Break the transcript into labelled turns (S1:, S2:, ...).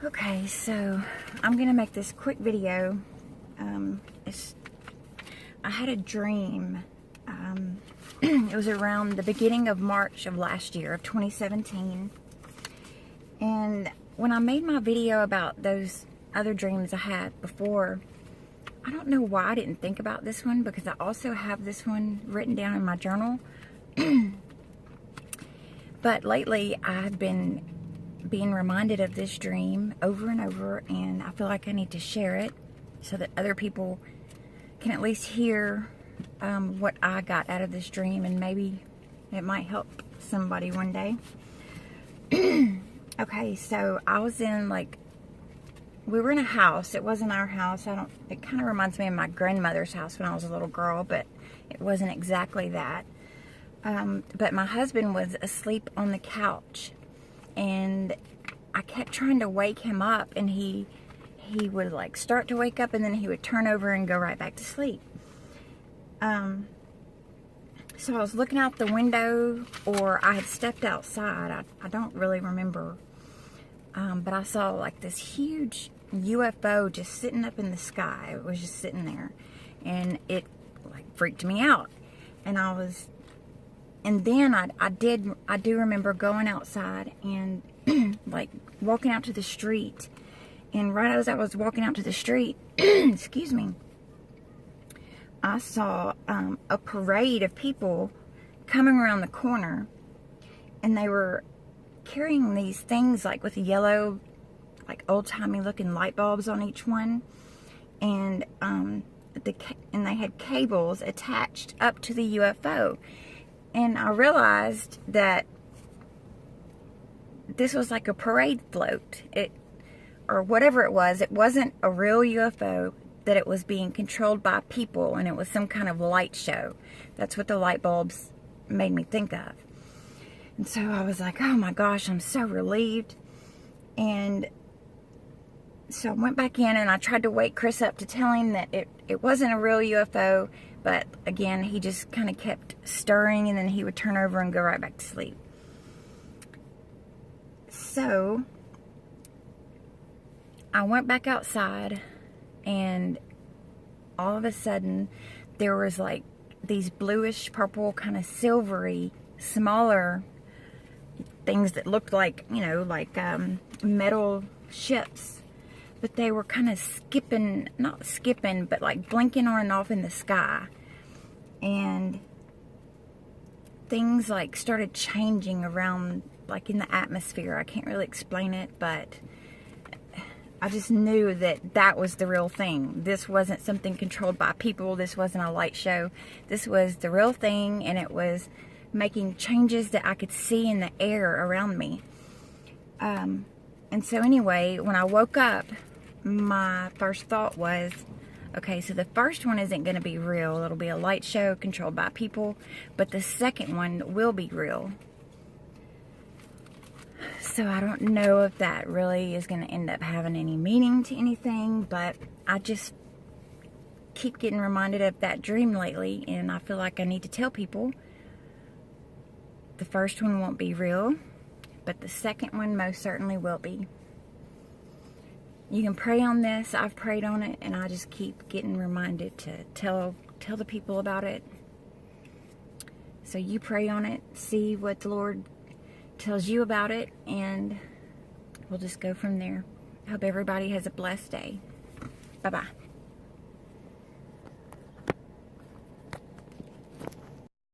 S1: Okay, so I'm gonna make this quick video. I had a dream. It was around the beginning of March of last year, of 2017. And when I made my video about those other dreams I had before, I don't know why I didn't think about this one, because I also have this one written down in my journal. But lately I've been being reminded of this dream over and over, and I feel like I need to share it so that other people can at least hear what I got out of this dream, and maybe it might help somebody one day. Okay, so I was in, we were in a house. It wasn't our house. It kind of reminds me of my grandmother's house when I was a little girl, but it wasn't exactly that. But my husband was asleep on the couch, and I kept trying to wake him up, and he would start to wake up, and then he would turn over and go right back to sleep. So I was looking out the window, or I had stepped outside. I don't really remember. But I saw this huge UFO just sitting up in the sky. It was just sitting there, and it freaked me out. And then I do remember going outside and walking out to the street. And right as I was walking out to the street, excuse me, I saw a parade of people coming around the corner, and they were carrying these things with yellow, old-timey looking light bulbs on each one, and they had cables attached up to the UFO. And I realized that this was like a parade float, or whatever it was. It wasn't a real UFO, that it was being controlled by people, and it was some kind of light show. That's what the light bulbs made me think of. And so I was like, oh my gosh, I'm so relieved. And so I went back in, and I tried to wake Chris up to tell him that it wasn't a real UFO, but again, he just kind of kept stirring, and then he would turn over and go right back to sleep. So I went back outside, and all of a sudden there was these bluish purple, kind of silvery, smaller things that looked like metal ships, but they were kind of not skipping, but blinking on and off in the sky. And things started changing around, in the atmosphere. I can't really explain it, but I just knew that was the real thing. This wasn't something controlled by people. This wasn't a light show. This was the real thing, and it was making changes that I could see in the air around me. And so anyway, when I woke up, my first thought was, okay, so the first one isn't going to be real. It'll be a light show controlled by people, but the second one will be real. So I don't know if that really is going to end up having any meaning to anything, but I just keep getting reminded of that dream lately, and I feel like I need to tell people the first one won't be real, but the second one most certainly will be. You can pray on this. I've prayed on it, and I just keep getting reminded to tell the people about it. So you pray on it, see what the Lord tells you about it, and we'll just go from there. I hope everybody has a blessed day. Bye-bye.